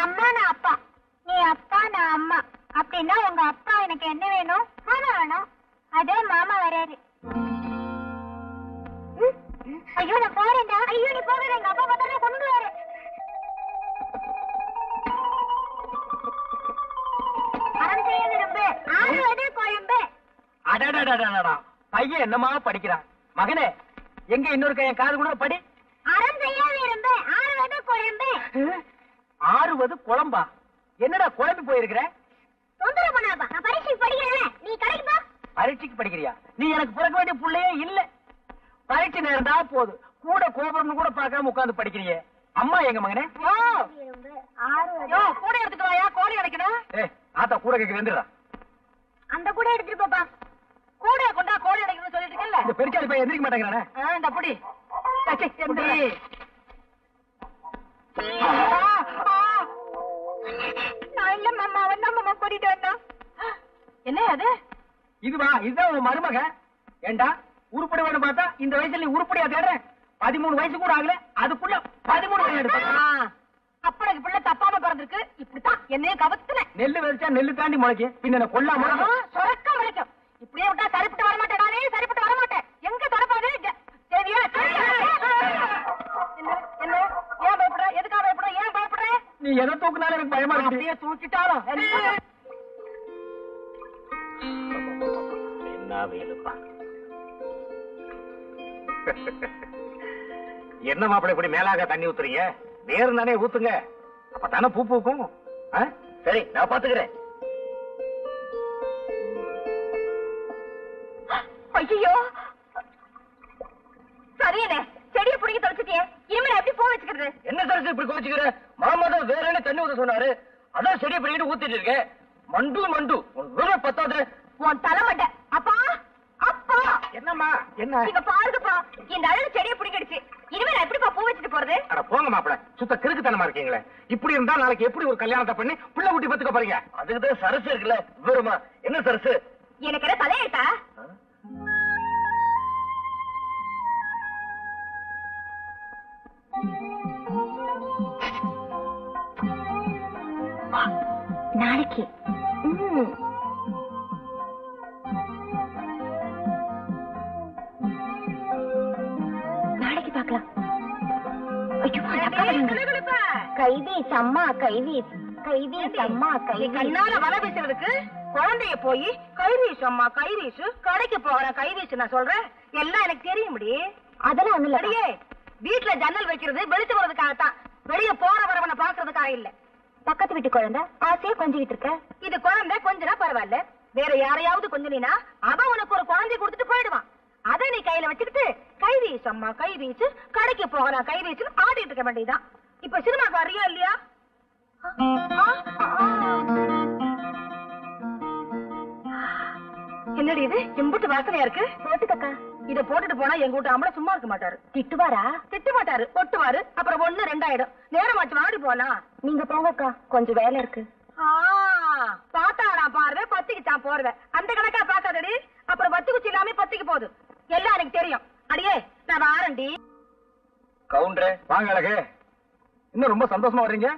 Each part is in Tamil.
அம்மா நான் அப்பா, நீ அப்பா நான் அம்மா. அப்படின்னா உங்க அப்பா எனக்கு என்ன வேணும்? பணம் வேணும். அதே மாமா வராரு. ஐயோ நான் போறேன்டா. ஐயோ நீ போகிறேன், எங்க அப்பா பார்த்தா கொண்டு வர. அறம் செய்ய விரும்பு, ஆறுவது கொழும்பு. அடடடடடா, பையன் என்னமா படிக்கிறான். மகனே, எங்க இன்னொரு கையன் காது கூட படி. அறம் செய்ய விரும்பு, ஆறுவது கொழும்பு. ஆறுவது குழம்பா? என்னடா குழம்பி போயிருக்கிற? தொந்தரவு பண்ணாதப்பா, நான் பரீட்சைக்கு படிக்கிறேன், நீ கடைக்கு போ. பரீட்சைக்கு படிக்கிறியா? நீ எனக்கு பிறக்க வேண்டிய புள்ளையே இல்ல. பரீட்சை நேரம் தான் போது, கூட கோபுரம் கூட பார்க்காம உட்கார்ந்து படிக்கிறியே. அம்மா எங்க மகனே? கூட எடுத்துட்டு வாயா, கோழி அடைக்கணும். ஆத்தா கூட கேட்க வந்துடுறா. அந்த கூட எடுத்துட்டு போப்பா. கூட கொண்டா கோழி அடைக்கணும்னு சொல்லிட்டு இருக்கல. இந்த பெருச்சாலி பையன் எந்திரிக்க மாட்டேங்கிறானே. இந்த அப்படி நான் இல்ல மாமா, அவன் தான் மாமா கூட்டிட்டு வந்தான். என்ன அது? இதுவா? இதுதான் உன் மருமக. ஏண்டா உருப்படி வேணும் பார்த்தா இந்த வயசுல நீ உருப்படியா தேடுற? 13 வயசு கூட ஆகல, அதுக்குள்ள 13 எடுத்த. அப்பனுக்கு பிள்ளை தப்பாம பிறந்திருக்கு. இப்படித்தான் என்னைய கவத்துன. நெல்லு வெறிச்சா நெல்லு தாண்டி முளைக்கும், பின்ன கொல்லாம சொரக்க முளைக்கும். இப்படியே விட்டா சரிப்பட்டு வர மாட்டேன், நானே சரிப்பட்டு வர மாட்டேன். எங்க தொடப்பாது? சரியா? என்ன ஏன் பயப்படுற? எதுக்காக பயப்படுற? ஏன் பயப்படுற? நீ எதை தூக்குனாலும் எனக்கு பயமா இருக்கு. அப்படியே தூக்கிட்டாலும் என்ன வேலுப்பா. என்ன மாப்பிள்ளை இப்படி மேலாக தண்ணி ஊத்துறீங்க? நேரம் தானே ஊத்துங்க, அப்பதானே பூ பூக்கும். சரி நான் பாத்துக்கிறேன். ஐயோ சரியனே, செடியை பிடிக்க தொலைச்சிட்டியே, இனிமே எப்படி பூ வச்சுக்கிறது? என்ன சரசு இப்படி கோச்சுக்கிற? மாமா தான் வேற என்ன தண்ணி ஊத்த சொன்னாரு, அதான் செடியை பிடிக்கிட்டு ஊத்திட்டு இருக்கேன். மண்டு மண்டு உன் பத்தாது. உன் தலைமண்ட. அப்பா அப்பா என்னம்மா? என்ன நீங்க பாருங்கப்பா, இந்த அழகு செடியை பிடிக்கிடுச்சு. இனிமே நான் எப்படிப்பா பூ வச்சுட்டு போறது? அட போங்க மாப்பிள்ள, சுத்த கிறுக்குத்தனமா இருக்கீங்களே. இப்படி இருந்தா நாளைக்கு எப்படி ஒரு கல்யாணத்தை பண்ணி புள்ள குட்டி பத்துக்க போறீங்க? அதுக்குதான் சரசு இருக்குல்ல. விவரமா என்ன சரசு? எனக்கு என்ன தலையெழுத்தா? நாளைக்கு நாளைக்கு பார்க்கலாம். கைவீஸ் அம்மா, கைவீஸ் கைவீஸ் அம்மா, கைவீஸ். கண்ணால வலை வீசுறதுக்கு குழந்தைய போய் கைவீஸ் அம்மா கைவீசு, கடைக்கு போகிற கைவீசு நான் சொல்றேன். எல்லாம் எனக்கு தெரியும். அதெல்லாம் ஒண்ணு இல்லையே. வீட்டுல ஜன்னல் வைக்கிறது வெளிச்சு போறதுக்காகத்தான், வெளியே போற வரவனை பாக்குறதுக்காக இல்ல. பக்கத்து வீட்டு குழந்தை ஆசையா கொஞ்சிக்கிட்டு இருக்க. இது குழந்தை கொஞ்சனா பரவாயில்ல, வேற யாரையாவது கொஞ்சனா அவன் உனக்கு ஒரு குழந்தைய கொடுத்துட்டு போயிடுவான். அதை நீ கையில வச்சுக்கிட்டு கைவீசு அம்மா கைவீசு, கடைக்கு போகலாம் கைவீசு ஆடிட்டு இருக்க வேண்டியதான். இப்ப சினிமாக்கு வர்றியா இல்லையா? என்னடி இது எம்புட்டு வாசனையா இருக்கு? போட்டுக்கா. இத போட்டுட்டு போனா எங்க வீட்டு அம்மள சும்மா இருக்க மாட்டாரு. திட்டுவாரா? திட்ட மாட்டாரு, ஒட்டுவாரு. அப்புறம் 1 2 ஆயிடும். நேரமாச்சு வாடி போலாம். நீங்க போங்கக்கா, கொஞ்சம் வேலை இருக்கு. பாத்தாடா பாருவே, பத்திக்குச்சான் போறத அந்த கணக்கா பாக்காதடி. அப்புறம் பத்து குச்சி இல்லாம பத்திக்கு போகுது, எல்லாம் எனக்கு தெரியும். அடியே நான் வாரண்டி. கவுண்டரே வாங்க. அழகு இன்னும் ரொம்ப சந்தோஷமா வர்றீங்க.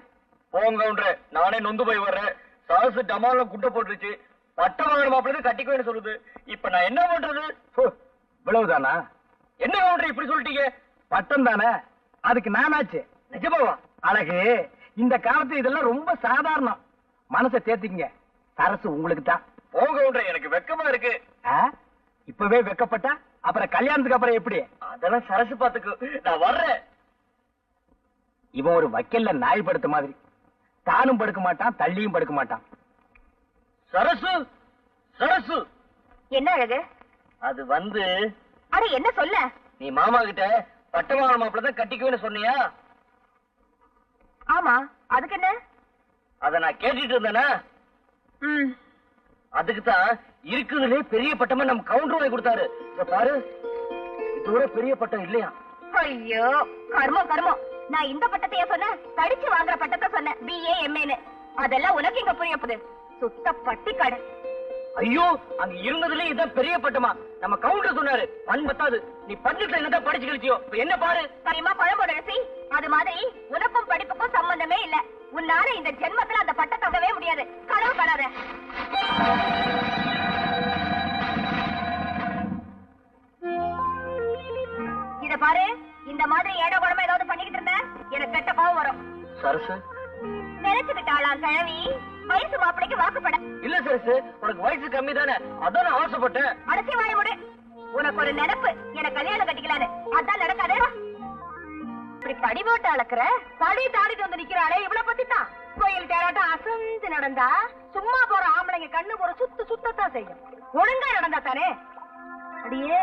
போங்க கவுண்டரே, நானே நொந்து போய் வர்றேன். சாசு டமால குட்டை போட்டுருச்சு. பட்டம் வாங்கின மாப்பிள்ளை கட்டிக்குவேன்னு சொல்லுது. இப்ப நான் என்ன பண்றது? இவ்வளவுதானா? என்ன கவுண்டர் இப்படி சொல்லிட்டீங்க? பட்டம் தானே, அதுக்கு நானாச்சு. நிஜமாவா? அழகு இந்த காலத்து இதெல்லாம் ரொம்ப சாதாரணம். மனசை தேத்திக்கங்க, சரசு உங்களுக்கு தான். போங்க கவுண்டர், எனக்கு வெக்கமா இருக்கு. இப்பவே வெக்கப்பட்டா அப்புறம் கல்யாணத்துக்கு அப்புறம் எப்படி? அதெல்லாம் சரசு பாத்துக்கு, நான் வர்றேன். இவன் ஒரு வக்கல்ல நாய் படுத்த மாதிரி, தானும் படுக்க மாட்டான் தள்ளியும் படுக்க மாட்டான். சரசு சரசு. என்ன அழகு? அது வந்து அட என்ன சொல்ல? நீ மாமா கிட்ட பட்டமான மாப்பிள்ள தான் கட்டிக்குவேன்னு சொன்னியா? ஆமா, அதுக்கு என்ன? அத நான் கேட்டுட்டு இருந்தேனா? அதுக்கு தான் இருக்குதுலே பெரிய பட்டமா நம்ம கவுண்டர் வாங்கி கொடுத்தாரு. பாரு, இதோட பெரிய பட்டம் இல்லையா? ஐயோ கர்மம் கர்மம். நான் இந்த பட்டத்தையே சொன்னேன், படிச்சு வாங்குற பட்டத்தை சொன்னேன், BA MA. அதெல்லாம் உனக்கு இங்க புரிய போகுது. சுத்த பட்டி கடை. ஐயோ, அங்க இருந்ததுல இதான் பெரிய பட்டமா? நம்ம கவுண்டர் சொன்னாரு. பத்தாது, நீ பன்னெண்டுல என்னதான் படிச்சு கழிச்சியோ. என்ன பாரு, சரிமா பழம்போட ரசி. அது மாதிரி உனக்கும் படிப்புக்கும் சம்பந்தமே இல்ல. உன்னால இந்த ஜென்மத்துல அந்த பட்டத்தை விடவே முடியாது. கனவு காணாத. இத பாரு, இந்த மாதிரி ஏடோ குடமா ஏதாவது பண்ணிக்கிட்டு இருந்த எனக்கு கெட்ட கோவம் வரும். சரசு நினைச்சுக்கிட்டாளா கிழவி? வயசு மாப்பிளைக்கு வாக்குப்பட. இல்ல சரசு, உனக்கு வயசு கம்மி தானே, அதான் நான் ஆசைப்பட்டேன். அடச்சி வாய விடு. உனக்கு ஒரு நினைப்பு எனக்கு கல்யாணம் கட்டிக்கலான்னு, அதான் நடக்காதே. இப்படி படி போட்டு அளக்குற, படி தாடிட்டு வந்து நிக்கிறாளே, இவ்வளவு பத்தி தான். கோயில் தேராட்டம் அசந்து நடந்தா சும்மா போற ஆம்பளைங்க கண்ணு ஒரு சுத்தத்தான் செய்யும். ஒழுங்கா நடந்தா தானே. அடியே,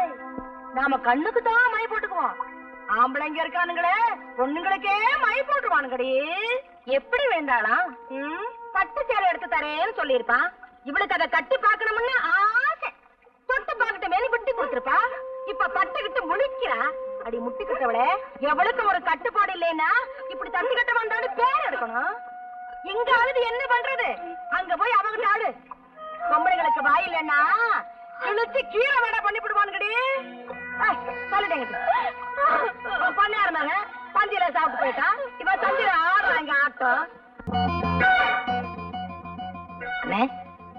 நாம கண்ணுக்கு தான் மை போட்டுக்குவோம். ஆம்பளைங்க இருக்கானுங்களே, பொண்ணுங்களுக்கே மை போட்டுருவானுங்கடி. எப்படி வேண்டாளாம்? பட்டு சேலை எடுத்து தரேன்னு சொல்லிருப்பான். இவளுக்கு அதை கட்டி பாக்கணும்னு ஆசை. தொட்டு பாக்கிட்ட மேல விட்டு கொடுத்துருப்பா. இப்ப பட்டுக்கிட்டு முழிக்கிறா. அடி முட்டி கிட்டவளே, எவளுக்கு ஒரு கட்டுப்பாடு இல்லைன்னா இப்படி தட்டி கட்ட வந்தான்னு பேர் எடுக்கணும். எங்காவது என்ன பண்றது? அங்க போய் அவங்க ஆடு. பொம்பளைங்களுக்கு வாய் இல்லைன்னா கிழிச்சு கீரை வேடா பண்ணிவிடுவானுங்கடி. சொல்லிட்டேங்க. பண்ண இருந்தாங்க, பந்தியில சாப்பிட்டு போயிட்டா. இவ தந்தியில ஆடுறாங்க ஆட்டம்.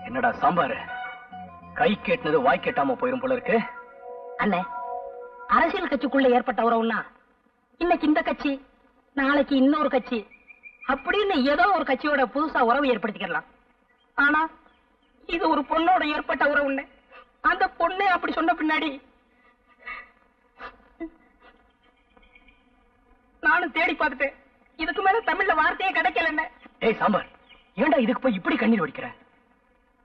என்னடா சாம்பாரு, கை கேட்டினது வாய் கேட்டாம போயிரும் போல இருக்கு. அண்ணே, அரசியல் கட்சிக்குள்ள ஏற்பட்ட உறவுன்னா இன்னைக்கு இந்த கட்சி, நாளைக்கு இன்னொரு கட்சி அப்படின்னு ஏதோ ஒரு கட்சியோட புதுசா உறவு ஏற்படுத்திக்கலாம். ஆனா இது ஒரு பொண்ணோட ஏற்பட்ட உறவுன்னு அந்த பொண்ணு அப்படி சொன்ன பின்னாடி நானும் தேடி பார்த்துட்டேன். இதுக்கு மேல தமிழ்ல வார்த்தையே கிடைக்கல. ஏய் சாம்பார், ஏண்டா இதுக்கு போய் இப்படி கண்ணீர் வடிக்கிற?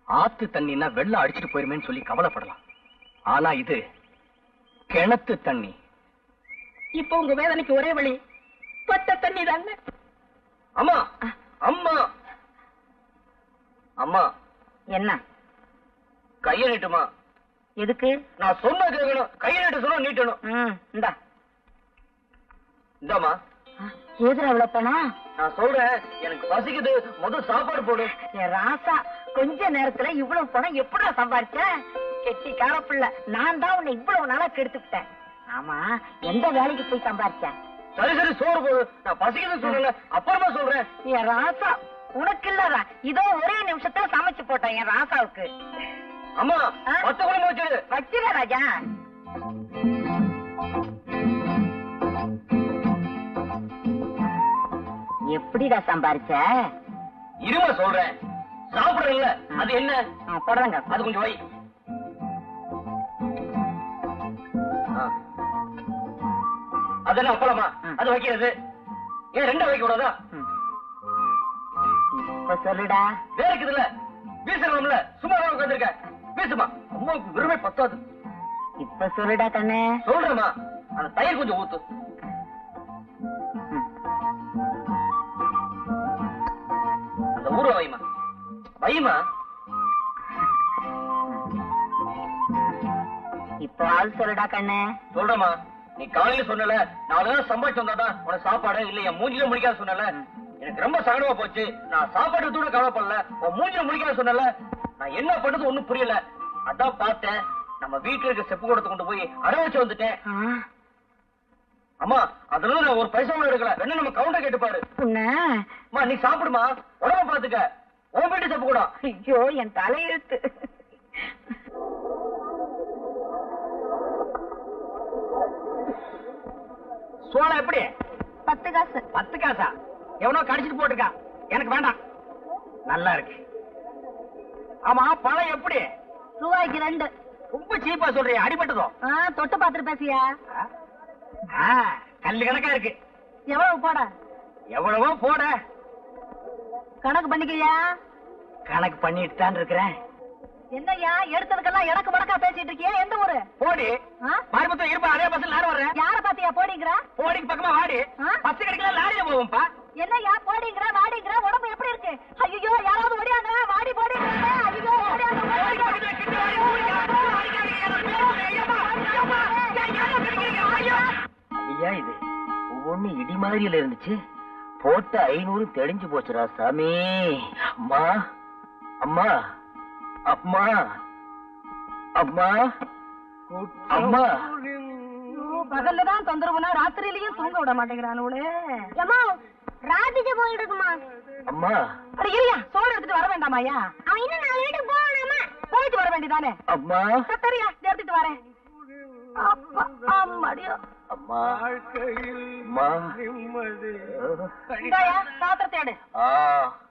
ஆத்து தண்ணின்னா வெள்ளம் அடிச்சுட்டு போயிருமேன்னு சொல்லி கவலைப்படலாம். ஆனா இது கிணத்து தண்ணி. இப்ப உங்க வேதனைக்கு ஒரே வழி பட்ட தண்ணி தானே. அம்மா அம்மா அம்மா, என்ன கைய நீட்டுமா. எதுக்கு? நான் சொன்ன கேட்கணும். கைய நீட்டு சொன்னா நீட்டணும். இந்தா இந்தாமா. எதிர விளப்பனா? நான் சொல்றேன், எனக்கு பசிக்குது, முதல் சாப்பாடு போடு. என் ராசா, கொஞ்ச நேரத்துல இவ்வளவு பணம் எப்படா சம்பாரிச்ச? கெட்டி காரப்பிள்ள, நான் தான் உன்னை இவ்வளவு நாளா கெடுத்துக்கிட்டேன். ஆமா, எந்த வேலைக்கு போய் சம்பாரிச்ச? சரி சரி, சோறு போடு. நான் பசிக்குது சொல்றேன், அப்புறமா சொல்றேன். என் ராசா, உனக்கு இல்லதா? இதோ ஒரே நிமிஷத்துல சமைச்சு போட்டேன் என் ராசாவுக்கு. அம்மா, மத்த குழம்பு வச்சிரு. வச்சிர ராஜா. எப்படிடா சம்பாரிச்ச? இருமா சொல்றேன். சாப்பிடல அது என்ன? போடுறங்க. அது கொஞ்சம் வை. அதெல்லாம் அப்பளமா? அது வைக்கிறது ஏன் ரெண்டு வைக்க கூடாதா? இப்ப சொல்லுடா. வேற இருக்குதுல்ல, வீசணும்ல. சும்மா உட்காந்துருக்க, வீசுமா. அம்மாவுக்கு விரும்பி பத்தாது. இப்ப சொல்லுடா கண்ணே. சொல்றேமா, அந்த தயிர் கொஞ்சம் ஊத்து. அந்த ஊற வைமா, வைமா. இப்போ ஆள் சொல்லுடா கண்ணே. சொல்றமா, நீ காலையில சொன்னல, நான் அதெல்லாம் சம்பாதிச்சு வந்தாதான் உனக்கு சாப்பாடு இல்ல என் மூஞ்சில முடிக்காத சொன்னல. எனக்கு ரொம்ப சங்கடமா போச்சு. நான் சாப்பாடு கூட கவலைப்படல, உன் மூஞ்சில முடிக்காத சொன்னல. நான் என்ன பண்றது ஒண்ணும் புரியல. அதான் பார்த்தேன், நம்ம வீட்டுல இருக்க செப்பு கூடத்தை கொண்டு போய் அட வச்சு வந்துட்டேன். அம்மா, அதனால நான் ஒரு பைசா கூட எடுக்கல. என்ன நம்ம கவுண்டர் கேட்டு பாரு. அம்மா, நீ சாப்பிடுமா, உடம்ப பாத்துக்க. உன் வீட்டு செப்பு கூட. ஐயோ, என் தலையெழுத்து. சோளம் எப்படி? 10 காசு. 10 காசா? எவனோ கடிச்சிட்டு போட்டிருக்கா, எனக்கு வேண்டாம். நல்லா இருக்கு. ஆமா, பழம் எப்படி? ரூபாய்க்கு 2. ரொம்ப சீப்பா சொல்றியா? அடிபட்டதோ? தொட்டு பாத்துட்டு பேசியா? கல்லு கணக்கா இருக்கு. எவ்வளவு போட? எவ்வளவோ போட. கணக்கு பண்ணிக்கையா? கணக்கு பண்ணிட்டு தான் இருக்கிறேன். என்னய்யா, எடுத்ததுக்கெல்லாம் எனக்கு மடக்கா பேசிட்டு இருக்கியா? எந்த ஊரு? போடி. மறுபடியும் இருப்பா, அதே பஸ்ல நானும் வர்றேன். யார பாத்தியா போடிங்கிற? போடிக்கு பக்கமா வாடி. பஸ் கிடைக்கல, லாரியில போவோம்ப்பா. என்னய்யா போடிங்கிற வாடிங்கிற? உடம்பு எப்படி இருக்கு? ஐயோ, யாராவது ஓடியாங்க. வாடி போடி. ஐயோ, ஓடியாங்க. ஐயா, இது ஒவ்வொன்னு இடி மாதிரியில இருந்துச்சு. போட்ட 500 தெளிஞ்சு போச்சுடா சாமி. அம்மா அம்மா அம்மா அம்மா அம்மா. பகல்லதான் தொந்தரவுனா ராத்திரியிலயும் தூங்க விட மாட்டேங்கிறானுங்களே. ராதிகை போயிட்டு இருக்குமா? அம்மா அட இல்லையா, சோறு எடுத்துட்டு வர வேண்டாமாயா? அவன் இன்னும் 4 வீட்டுக்கு போகணுமா? போயிட்டு வர வேண்டியதானே? அம்மா சரியா, எடுத்துட்டு வரேன். அப்பா, அம்மாடியோ. அம்மா அம்மா இந்தாயா, பாத்திரத்தை எடு.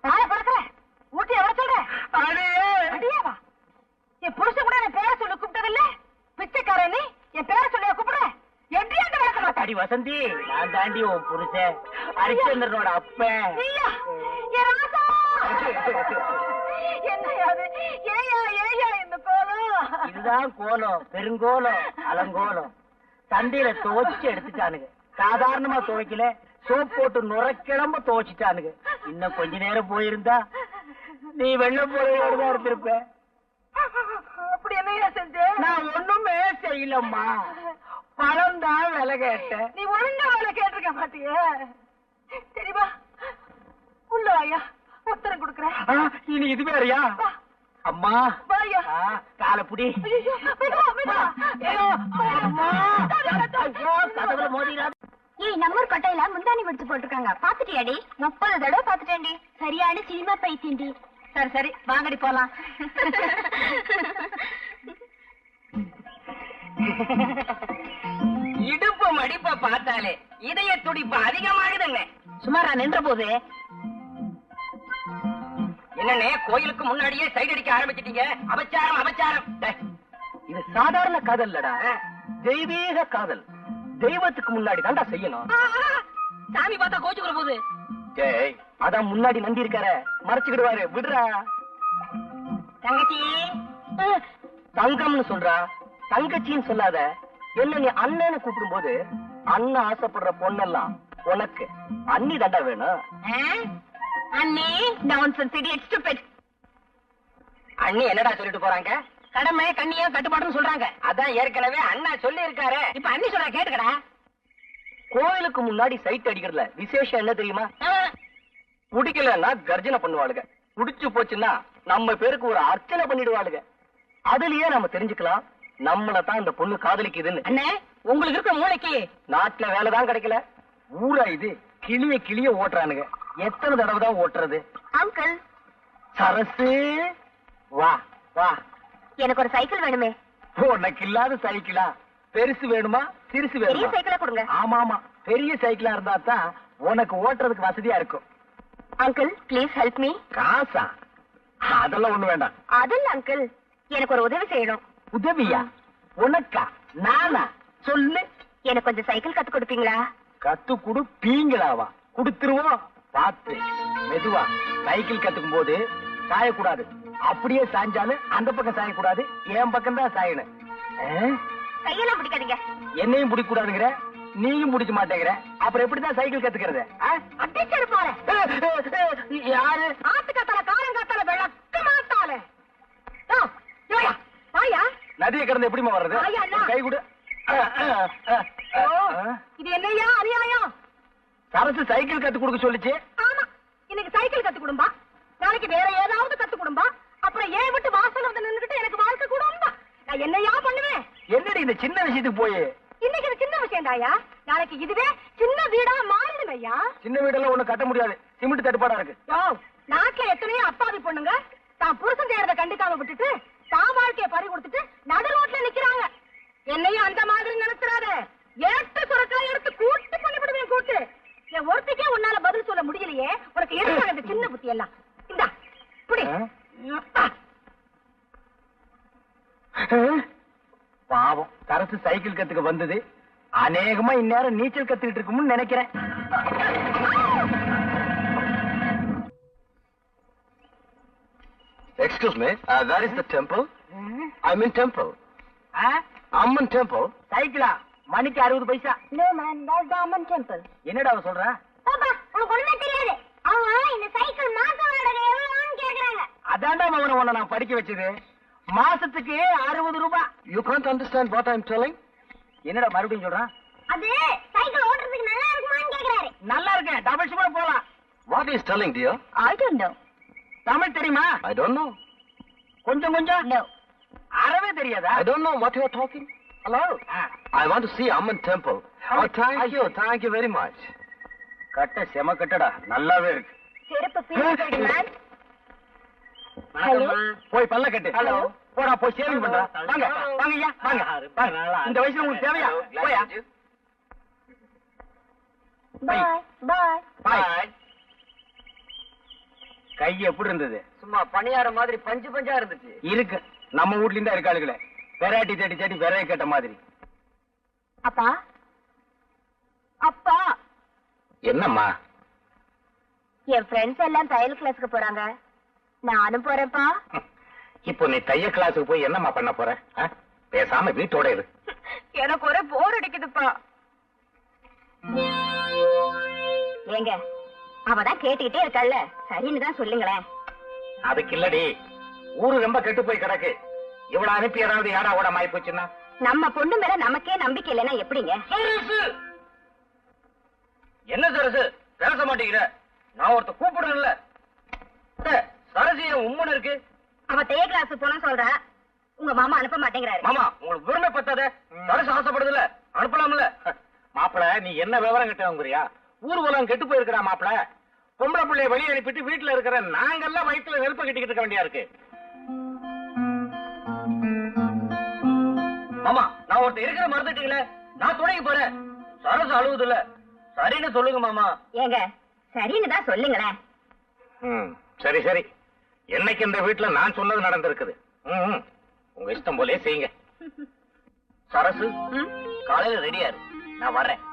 தாய பறக்கிற ஊட்டி எவ்வளோ சொல்ற? அடியாவா? என் புருஷன் கூட என் பேரை சொல்லி கூப்பிட்டதில்ல. பிச்சைக்காரன் நீ என் பேரை சொல்லி கூப்பிடுற? எப்படியாண்டு வளர்க்க அடி வசந்தி, நான் தாண்டி உன் புருஷன் ஹரிச்சந்திரனோட அப்பன். நீயா? என் ராசா! என்னையாது? ஏயா ஏயா இந்த கோலம்? இதுதான் கோலம், பெருங்கோலம், அலங்கோலம். சந்தையில துவைச்சு எடுத்துட்டானுங்க. சாதாரணமா துவைக்கல, சோப் போட்டு நுரைக்கிழம்ப துவைச்சிட்டானுங்க. இன்னும் கொஞ்ச நேரம் போயிருந்தா நீ வெள்ள போலையோடுதான் இருந்திருப்ப. அப்படி என்னையா செஞ்ச? நான் ஒண்ணுமே செய்யலம்மா, பழம் தான் விலை கேட்டேன். நீ ஒழுங்கா வேலை கேட்டிருக்க மாட்டியே. சரிவா, உள்ள வாயா, உத்தரம் கொடுக்குறேன். இனி இது வேறையா? அம்மா வாயா. காலப்புடி. ஐயோ, விடா, விடா. கதவுல மோதிராது. ஏய், நம்ம ஊர் கொட்டையில முந்தானி பிடிச்சு போட்டிருக்காங்க, பாத்துட்டியாடி? 30 தடவை பாத்துட்டேன்டி. சரியான சினிமா பைத்தியண்டி. சரி சரி, வாங்கடி போலாம். இடுப்பு மடிப்ப பார்த்தாலே இதய துடிப்பு அதிகமாகுதுங்க. சுமாரா நின்ற போது என்னன்னே, கோயிலுக்கு முன்னாடியே சைடு அடிக்க ஆரம்பிச்சிட்டீங்க. அபச்சாரம் அபச்சாரம். இது சாதாரண காதல் இல்லடா, தெய்வீக காதல். தெய்வத்துக்கு முன்னாடி தாண்டா செய்யணும். சாமி பார்த்தா கோச்சுக்கிற போது. டேய், அதான் முன்னாடி நந்தி இருக்கார, மறைச்சுக்கிடுவாரு, விடுறா. தங்கச்சி தங்கம்னு சொல்றா, தங்கச்சின்னு சொல்லாத. என்ன நீ அண்ணன்னு கூப்பிடும் போது அண்ணன் ஆசைப்படுற பொண்ணெல்லாம் உனக்கு அண்ணி தாண்டா வேணும். அண்ணி நான்சென்ஸ் இடியட் ஸ்டூபிட். அண்ணி என்னடா சொல்லிட்டு போறாங்க? கடமை கண்ணியம் கட்டுப்பாடுன்னு சொல்றாங்க. அதான் ஏற்கனவே அண்ணா சொல்லி இருக்காரு. இப்ப அண்ணி சொல்ற கேட்டுக்கடா. கோயிலுக்கு முன்னாடி சைட் அடிக்கிறதுல விசேஷம் என்ன தெரியுமா? பிடிக்கலன்னா கர்ஜனை பண்ணுவாளுங்க, புடிச்சு போச்சுன்னா நம்ம பேருக்கு ஒரு அர்ச்சனை பண்ணிடுவாளுங்க. அதுலயே நம்ம தெரிஞ்சுக்கலாம் நம்மள தான் இந்த பொண்ணு காதலிக்குதுன்னு. அண்ணே, உங்களுக்கு இருக்க மூளைக்கு நாட்டுல வேலைதான் கிடைக்கல, ஊரா இது கிளிய கிளிய ஓட்டுறானுங்க. எத்தனை தடவை தான் ஓட்டுறது? அங்கிள், சரசு வா வா. எனக்கு ஒரு சைக்கிள் வேணுமே. உனக்கு இல்லாத சைக்கிளா? பெருசு வேணுமா சிறுசு பெரிய வேணுமா? சைக்கிளா கொடுங்க. ஆமா ஆமா, பெரிய சைக்கிளா இருந்தா தான் உனக்கு ஓட்டுறதுக்கு வசதியா இருக்கும். Uncle, please help me. காசா? அதெல்லாம் ஒண்ணு வேண்டாம். அதில்ல அங்கிள், எனக்கு ஒரு உதவி செய்யணும். உதவியா? உனக்கா? நானா? சொல்லு. எனக்கு கொஞ்சம் சைக்கிள் கத்து கொடுப்பீங்களா? கத்து குடுப்பீங்களாவா? குடுத்துருவோம். பார்த்து மெதுவா. சைக்கிள் கத்துக்கும் போது சாயக்கூடாது. அப்படியே சாஞ்சாலும் அந்த பக்கம் சாயக்கூடாது, என் பக்கம் தான் சாயணும். கையெல்லாம் பிடிக்காதீங்க. என்னையும் பிடிக்க கூடாதுங்கிற, நீயும் பிடிக்க மாட்டேங்கிற, அப்புறம் எப்படிதான் சைக்கிள் கத்துக்கிறது? அடிச்சு போறேன். யாரு? ஆத்து கத்தால காலம் கத்தால விளக்க மாட்டாலே. வாயா. நதியை கடந்து எப்படிமா வர்றது? ஐயா, அண்ணா. கை கொடு. இது என்னையா அநியாயம்? சரசு சைக்கிள் கத்து கொடுக்க சொல்லிச்சு. ஆமா, இன்னைக்கு சைக்கிள் கத்து கொடும்பா, நாளைக்கு வேற ஏதாவது கத்து கொடும்பா, அப்புறம் ஏன் விட்டு வாசல் வந்து நின்னுகிட்டு எனக்கு வாழ்க்கை கொடும்பா. நான் என்னையா பண்ணுவேன்? என்னடி இந்த சின்ன விஷயத்துக்கு போய்? இன்னைக்கு இது சின்ன விஷயம் தாயா, நாளைக்கு இதுவே சின்ன வீடா மாறிடும் ஐயா. சின்ன வீடெல்லாம் ஒண்ணு கட்ட முடியாது, சிமெண்ட் தட்டுப்பாடா இருக்கு. நாட்டுல எத்தனையோ அப்பாவி பொண்ணுங்க தான் புருஷன் செய்யறத கண்டுக்காம விட்டுட்டு தான் வாழ்க்கைய பறி கொடுத்துட்டு நடு ரோட்ல நிக்கிறாங்க. என்னையும் அந்த மாதிரி நினைச்சிடாத. ஏட்டு சுரக்காய் எடுத்து கூட்டு பண்ணிவிடுவேன், கூட்டு. என் ஒருத்திக்கே உன்னால பதில் சொல்ல முடியலையே, உனக்கு எதுக்காக இந்த சின்ன புத்தி எல்லாம்? இந்தா புடி. பாவம், சரசு சைக்கிள் கத்துக்க வந்தது அநேகமா இந்நேரம் நீச்சல் கத்துக்கிட்டு இருக்கும்னு நினைக்கிறேன். Excuse me, where is the temple? I'm in temple. Amman temple. சைக்கிளா மணிக்கு 60 பைசா. No man, that's the Amman temple. என்னடா அவ சொல்றா? பாப்பா, உனக்கு ஒண்ணுமே தெரியாது. அவங்க இந்த சைக்கிள் மாச வாடகை எவ்வளவுன்னு கேக்குறாங்க. அதான்டா மவன உன்னை நான் படிக்க வச்சது. மாசத்துக்கு 60 ரூபாய். You can't understand what I'm telling? என்னடா மறுபடியும் சொல்றான்? அது சைக்கிள் ஓட்டுறதுக்கு நல்லா இருக்குமான்னு கேக்குறாரு. நல்லா இருக்கு, டபுள் ஷிப்ல போலாம். What is telling, dear? I don't know. Tamil தெரியுமா? I don't know. கொஞ்சம் கொஞ்சம். No. அறவே தெரியாதா? I don't know what you are talking. Hello. I want to see Amman temple. Oh, thank you very much. கட்ட செம கட்டடா, நல்லாவே இருக்கு. செருப்பு பீஸ் மேன். ஹலோ, போய் பல்ல கட்டு. ஹலோ. போடா, போய் சேவிங் பண்றா. வாங்க வாங்க ஐயா, வாங்க. இந்த வயசுல உங்களுக்கு தேவையா? போயா. பாய் பாய். பாய். கை எப்படி இருந்தது? சும்மா பணியார மாதிரி பஞ்சு பஞ்சா இருந்துச்சு. இருக்கு, நம்ம வீட்ல இருந்தா இருக்காளுகளே, வெரைட்டி தேடி தேடி விரைய கேட்ட மாதிரி. அப்பா அப்பா, என்னம்மா? என் ஃப்ரெண்ட்ஸ் எல்லாம் தையல் கிளாஸ்க்கு போறாங்க, நானும் போறேன்ப்பா. இப்போ நீ தைய கிளாஸுக்கு போய் என்னம்மா பண்ண போற? பேசாம வீட்டோட இரு. எனக்கு ஒரே போர் அடிக்குதுப்பா. ஏங்க, அவதான் கேட்டுக்கிட்டே இருக்காள்ல, சரின்னு தான் சொல்லுங்களேன். அதுக்கு இல்லடி, ஊரு ரொம்ப கெட்டு போய் கிடக்கு. இவ்வளவு அனுப்பி ஏதாவது யாரா ஓட மாறி போச்சுன்னா? நம்ம பொண்ணு மேல நமக்கே நம்பிக்கை இல்லைன்னா எப்படிங்க? என்ன சரசு பேச மாட்டேங்கிற? நான் ஒருத்த கூப்பிடுறேன்ல. சரசு என் உம்மன் இருக்கு. அவ தைய கிளாஸ் போன சொல்றா, உங்க மாமா அனுப்ப மாட்டேங்கிறாரு. மாமா, உங்களுக்கு விரும்ப பத்தாத? சரசு ஆசைப்படுதுல, அனுப்பலாம்ல. மாப்பிள, நீ என்ன விவரம் கிட்டவங்கிறியா? ஊர் உலகம் கெட்டு போயிருக்கிறா மாப்பிள. பொம்பளை பிள்ளைய வெளியே அனுப்பிட்டு வீட்டுல இருக்கிற நாங்கெல்லாம் வயிற்றுல நெருப்ப கட்டிக்கிட்டு இருக்க வேண்டியா இருக்கு. மாமா, நான் ஒருத்தர் இருக்கிற மறந்துட்டீங்களே, நான் துணைக்கு போறேன். சரசு அழுவுது இல்ல, சரின்னு சொல்லுங்க மாமா. ஏங்க, சரின்னு தான் சொல்லுங்களேன். சரி சரி, என்னைக்கு இந்த வீட்டுல நான் சொன்னது நடந்திருக்குது. உங்க இஷ்டம் போலே செய்யுங்க. சரசு, காலையில ரெடியா இரு, நான் வர்றேன்.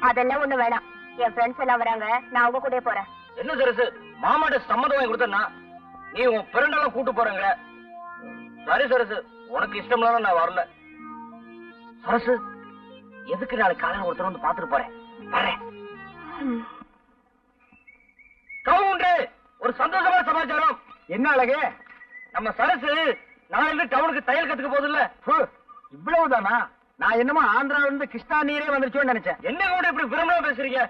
அதெல்லாம் ஒண்ணு வேணாம், என் ஃப்ரெண்ட்ஸ் எல்லாம் வராங்க, நான் அவங்க கூட போறேன். என்ன சரசு, மாமாட்ட சம்மதம் வாங்கி கொடுத்தா நீ உன் ஃப்ரெண்டெல்லாம் கூட்டு போறங்க. சரி சரசு, உனக்கு இஷ்டம் இல்லாம நான் வரல. சரசு, எதுக்கு நாளைக்கு காலையில ஒருத்தர் வந்து பாத்துட்டு போறேன். வரேன். கவுண்டே, ஒரு சந்தோஷமான சமாச்சாரம். என்ன அழகு? நம்ம சரசு நாளைக்கு டவுனுக்கு தையல் கத்துக்க போதில்ல. இவ்வளவுதானா? நான் என்னமோ ஆந்திராவில இருந்து கிருஷ்ணா நீரே வந்துருச்சோன்னு நினைச்சேன். என்ன கூட இப்படி விரும்பலாம் பேசுறீங்க?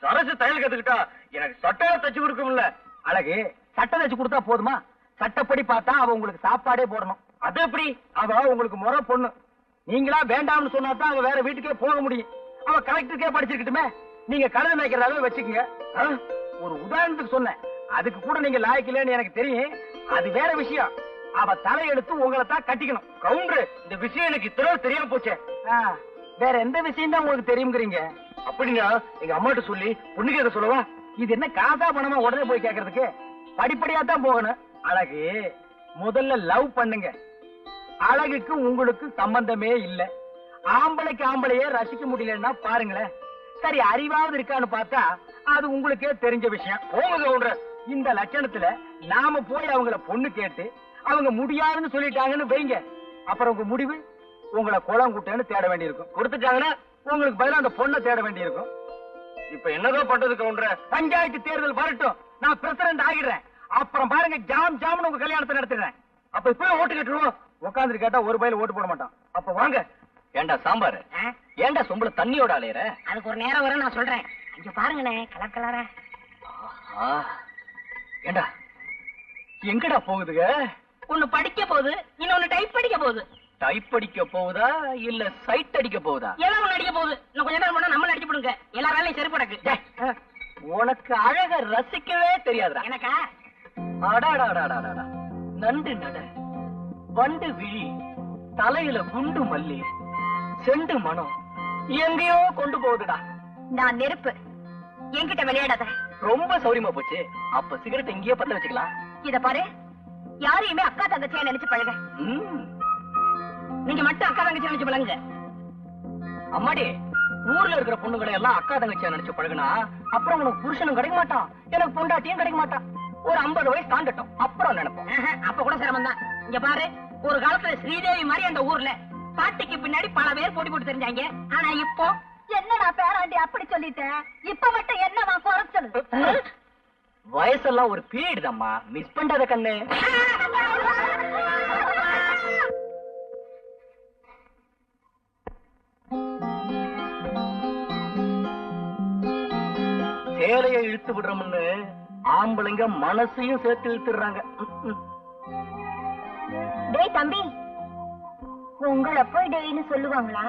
சரசு தையல் கத்துக்கிட்டா எனக்கு சட்டையா தச்சு கொடுக்கும்ல. அழகு, சட்டை தச்சு கொடுத்தா போதுமா? சட்டப்படி பார்த்தா அவ உங்களுக்கு சாப்பாடே போடணும். அது எப்படி? அவ உங்களுக்கு முறை பொண்ணு. நீங்களா வேண்டாம்னு சொன்னா தான் அவ வேற வீட்டுக்கே போக முடியும். அவ கலெக்டருக்கே படிச்சிருக்கட்டுமே. நீங்க கழுதை மேய்க்கிறதாவே வச்சுக்கோங்க. ஒரு உதாரணத்துக்கு சொன்னேன், அதுக்கு கூட நீங்க லாய்க்கலன்னு எனக்கு தெரியும். அது வேற விஷயம். அவ தலையெடுத்து உங்களை தான் கட்டிக்கணும். கவுண்டர், இந்த விஷயம் எனக்கு இத்தனை தெரியாம போச்சே. வேற எந்த விஷயம் தான் உங்களுக்கு தெரியுங்கிறீங்க? அப்படின்னா எங்க அம்மாட்ட சொல்லி பொண்ணு கேட்க சொல்லவா? இது என்ன காசா பணமா உடனே போய் கேட்கறதுக்கு? படிப்படியா தான் போகணும். அழகு, முதல்ல லவ் பண்ணுங்க. அழகுக்கு உங்களுக்கு சம்பந்தமே இல்ல. ஆம்பளைக்கு ஆம்பளையே ரசிக்க முடியலன்னா பாருங்களேன். சரி, அறிவாவது இருக்கான்னு பார்த்தா அது உங்களுக்கே தெரிஞ்ச விஷயம். போங்க கவுண்டர், இந்த லட்சணத்துல நாம போய் அவங்கள பொண்ணு கேட்டு அவங்க முடியாதுன்னு சொல்லிட்டாங்கன்னு வைங்க, அப்புறம் உங்க முடிவு உங்களை குளம் குட்டேன்னு தேட வேண்டியிருக்கும். கொடுத்துட்டாங்கன்னா உங்களுக்கு பதிலா அந்த பொண்ணை தேட வேண்டியிருக்கும். இப்ப என்னதான் பண்றது கவுண்டர்? பஞ்சாயத்து தேர்தல் வரட்டும், நான் பிரசிடண்ட் ஆகிடுறேன். அப்புறம் பாருங்க, ஜாம் ஜாம்னு உங்க கல்யாணத்தை நடத்திடுறேன். அப்ப இப்பவே ஓட்டு கேட்டுருவோம். உட்காந்து கேட்டா ஒரு பயில ஓட்டு போட மாட்டான். அப்ப வாங்க. ஏண்டா சாம்பார், ஏண்டா சொம்பள தண்ணியோட அலையற? அதுக்கு ஒரு நேரம் வரும், நான் சொல்றேன். இங்க பாருங்கண்ணே, கலர் கலரா. ஏண்டா எங்கடா போகுதுங்க? ஒண்ணு படிக்க போகுது, இன்னொன்னு டைப் படிக்க போகுது. டைப் அடிக்க போகுதா இல்ல சைட் அடிக்க போகுதா? ஏதோ ஒண்ணு அடிக்க போகுது. இன்னும் கொஞ்ச நேரம் பண்ணா நம்மள அடிச்சு போடுங்க. எல்லா வேலையும் செருப்படக்கு. உனக்கு அழக ரசிக்கவே தெரியாதுடா. எனக்கா? அடாடாடாடாடா, நண்டு நட, வண்டு விழி, தலையில குண்டு மல்லி, செண்டு மனம் எங்கேயோ கொண்டு போகுதுடா. நான் நெருப்பு, என்கிட்ட விளையாடாத. ரொம்ப சௌரியமா போச்சு. அப்ப சிகரெட் இங்கேயே பத்த வச்சுக்கலாம். இத பாரு, யாரையுமே அக்கா தங்கச்சியா நினைச்சு பழக. நீங்க மட்டும் அக்கா தங்கச்சி நினைச்சு பழங்க. அம்மாடி, ஊர்ல இருக்கிற பொண்ணுகளை எல்லாம் அக்கா தங்கச்சியா நினைச்சு பழகுனா அப்புறம் உனக்கு புருஷனும் கிடைக்க மாட்டான், எனக்கு பொண்டாட்டியும் கிடைக்க மாட்டான். ஒரு 50 வயசு தாண்டட்டும், அப்புறம் நினைப்போம். அப்ப கூட சிரமம் தான். இங்க பாரு, ஒரு காலத்துல ஸ்ரீதேவி மாதிரி அந்த ஊர்ல பாட்டிக்கு பின்னாடி பல பேர் போட்டி போட்டு தெரிஞ்சாங்க. ஆனா இப்போ என்னடா பேராண்டி அப்படி சொல்லிட்டேன், இப்ப மட்டும் என்னவா குறைச்சல்? வயசெல்லாம் ஒரு பீரியட் தான்மா, மிஸ் பண்ணாத கண்ணு. சேலையை இழுத்து விடுறோம்னு ஆம்பளைங்க மனசையும் சேர்த்து இழுத்துறாங்க. டேய் தம்பி, உங்களை போய் டேய்னு சொல்லுவாங்களா?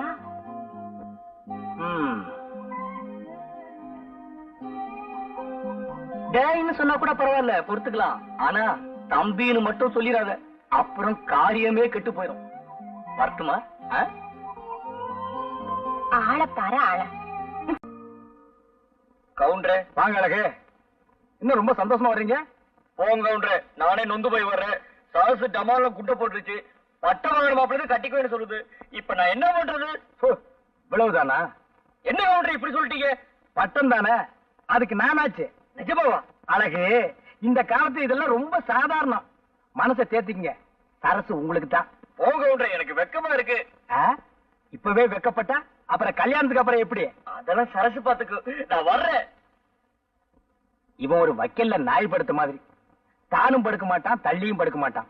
டேன்னு சொன்னா கூட பரவாயில்ல, பொறுத்துக்கலாம். ஆனா தம்பின்னு மட்டும் சொல்லிடாத, அப்புறம் காரியமே கெட்டு போயிடும். வரட்டுமா? ஆளப்பாரு ஆள. கவுண்டரே வாங்க அழகு. இன்னும் ரொம்ப சந்தோஷமா வர்றீங்க. போங்க கவுண்டரே, நானே நொந்து போய் வர்றேன். சாசு டமால குட்டை போட்டுருச்சு. பட்ட வாங்கணும் மாப்பிள்ளை கட்டிக்குவேன்னு சொல்லுது. இப்ப நான் என்ன பண்றது? இவ்வளவுதானா? என்ன கவுண்டர் இப்படி சொல்லிட்டீங்க? பட்டம் தானே, அதுக்கு நானாச்சு. நிஜமாவா? அழகு, இந்த காலத்து இதெல்லாம் ரொம்ப சாதாரணம். மனசை தேத்திக்கங்க, சரசு உங்களுக்கு தான். போங்க கவுண்டர், எனக்கு வெக்கமா இருக்கு. இப்பவே வெக்கப்பட்டா அப்புறம் கல்யாணத்துக்கு அப்புறம் எப்படி? அதெல்லாம் சரசு பாத்துக்கு, நான் வர்றேன். இவன் ஒரு வக்கல்ல நாய் படுத்த மாதிரி, தானும் படுக்க மாட்டான், தள்ளியும் படுக்க மாட்டான்.